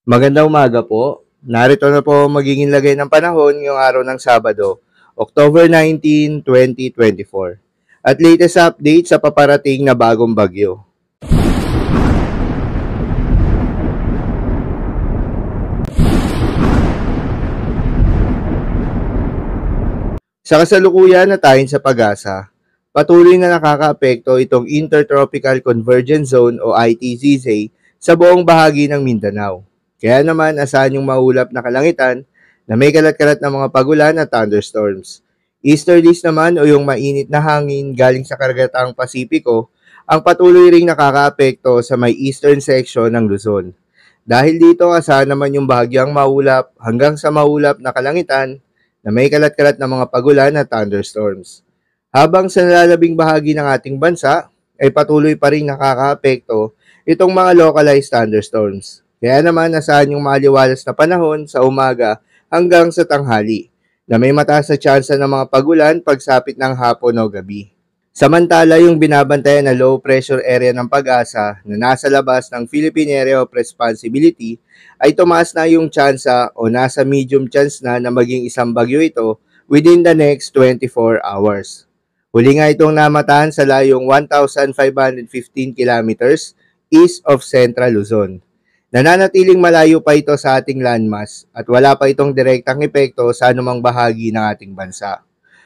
Magandang umaga po. Narito na po ang magiging lagay ng panahon ngayong araw ng Sabado, October 19, 2024. At latest update sa paparating na bagong bagyo. Sa kasalukuyan na tayo sa pag-asa, patuloy na nakakaapekto itong Intertropical Convergence Zone o ITCZ sa buong bahagi ng Mindanao. Kaya naman asahan yung maulap na kalangitan na may kalat-kalat na mga pagulan at thunderstorms. Easterlies naman o yung mainit na hangin galing sa karagatang Pasipiko ang patuloy ring nakakaapekto sa may eastern section ng Luzon. Dahil dito asahan naman yung bahagyang maulap hanggang sa maulap na kalangitan na may kalat-kalat na mga pagulan at thunderstorms. Habang sa nalalabing bahagi ng ating bansa ay patuloy pa rin nakakaapekto itong mga localized thunderstorms. Kaya naman asahan yung maliwalas na panahon sa umaga hanggang sa tanghali na may mataas na tsansa ng mga pagulan pagsapit ng hapon o gabi. Samantala yung binabantayan na low pressure area ng Pag-asa na nasa labas ng Philippine Area of Responsibility ay tumaas na yung tsansa o nasa medium chance na maging isang bagyo ito within the next 24 hours. Huli nga itong namatahan sa layong 1,515 kilometers east of Central Luzon. Nananatiling malayo pa ito sa ating landmass at wala pa itong direktang epekto sa anumang bahagi ng ating bansa.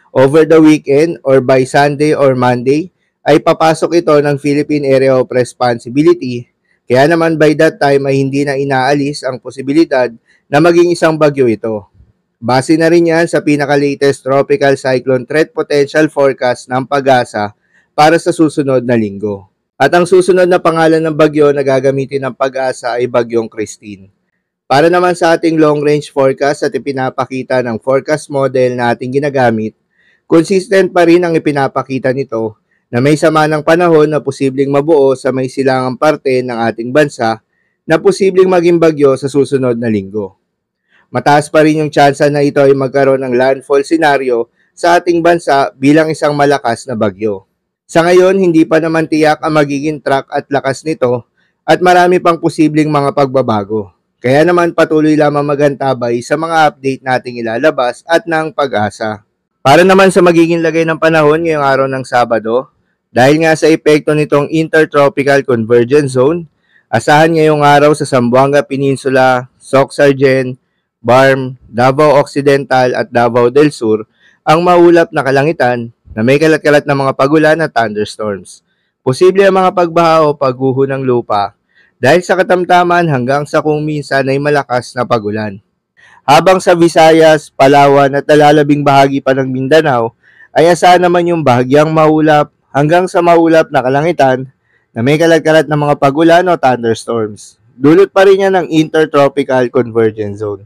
Over the weekend or by Sunday or Monday ay papasok ito ng Philippine Area of Responsibility, kaya naman by that time ay hindi na inaalis ang posibilidad na maging isang bagyo ito. Base na rin yan sa pinaka-latest Tropical Cyclone Threat Potential Forecast ng Pag-asa para sa susunod na linggo. At ang susunod na pangalan ng bagyo na gagamitin ng Pag-asa ay Bagyong Christine. Para naman sa ating long-range forecast at ipinapakita ng forecast model na ating ginagamit, consistent pa rin ang ipinapakita nito na may sama ng panahon na posibleng mabuo sa may silangang parte ng ating bansa na posibleng maging bagyo sa susunod na linggo. Mataas pa rin yung tsansa na ito ay magkaroon ng landfall scenario sa ating bansa bilang isang malakas na bagyo. Sa ngayon, hindi pa naman tiyak ang magiging track at lakas nito at marami pang posibleng mga pagbabago. Kaya naman patuloy lamang magantabay sa mga update nating ilalabas at ng Pag-asa. Para naman sa magiging lagay ng panahon ngayong araw ng Sabado, dahil nga sa epekto nitong Intertropical Convergence Zone, asahan ngayong araw sa Zamboanga Peninsula, Sorsogon, Barm, Davao Occidental at Davao del Sur ang maulap na kalangitan na may kalat-kalat na mga pagulan at thunderstorms. Posible ang mga pagbaha o pagguho ng lupa dahil sa katamtaman hanggang sa kung minsan ay malakas na pagulan. Habang sa Visayas, Palawan at nalalabing bahagi pa ng Mindanao ay asahan naman yung bahagyang maulap hanggang sa maulap na kalangitan na may kalat-kalat na mga pagulan o thunderstorms. Dulot pa rin yan ng Intertropical Convergence Zone.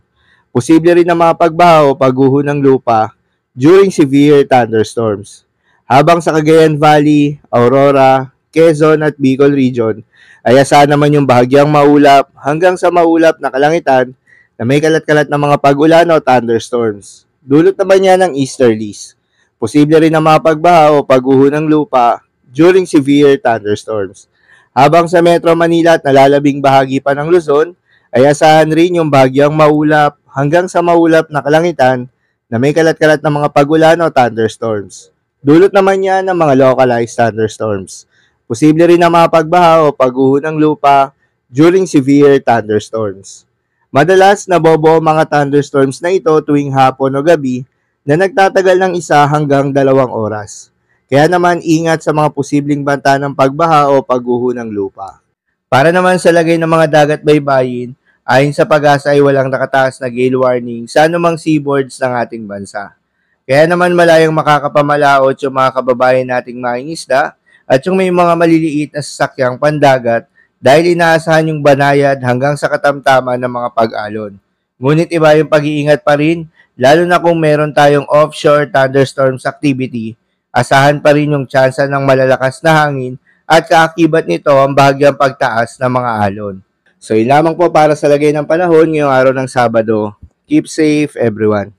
Posible rin na mga pagbaha o pagguho ng lupa during severe thunderstorms. Habang sa Cagayan Valley, Aurora, Quezon at Bicol Region ay asahan naman yung bahagyang maulap hanggang sa maulap na kalangitan na may kalat-kalat na mga pag-ulan o thunderstorms. Dulot naman yan ng easterlies. Posible rin na mga pagbaha o pagguho ng lupa during severe thunderstorms. Habang sa Metro Manila at nalalabing bahagi pa ng Luzon, ay asahan rin yung bahagyang maulap hanggang sa maulap na kalangitan na may kalat-kalat na mga pag-ulan o thunderstorms. Dulot naman yan ng mga localized thunderstorms. Posible rin na mga pagbaha o pagguho ng lupa during severe thunderstorms. Madalas nabobo mga thunderstorms na ito tuwing hapon o gabi na nagtatagal ng 1 hanggang 2 oras. Kaya naman ingat sa mga posibleng banta ng pagbaha o pagguho ng lupa. Para naman sa lagay ng mga dagat baybayin, ayon sa Pag-asa ay walang nakataas na gale warning sa anumang seaboards ng ating bansa. Kaya naman malayang makakapamalaot yung mga kababayan nating mangingisda at yung may mga maliliit na sasakyang pandagat dahil inaasahan yung banayad hanggang sa katamtaman ng mga pag-alon. Ngunit iba yung pag-iingat pa rin, lalo na kung meron tayong offshore thunderstorms activity, asahan pa rin yung tsansa ng malalakas na hangin at kaakibat nito ang bahagyang pagtaas ng mga alon. So yun lamang po para sa lagay ng panahon ngayong araw ng Sabado. Keep safe everyone.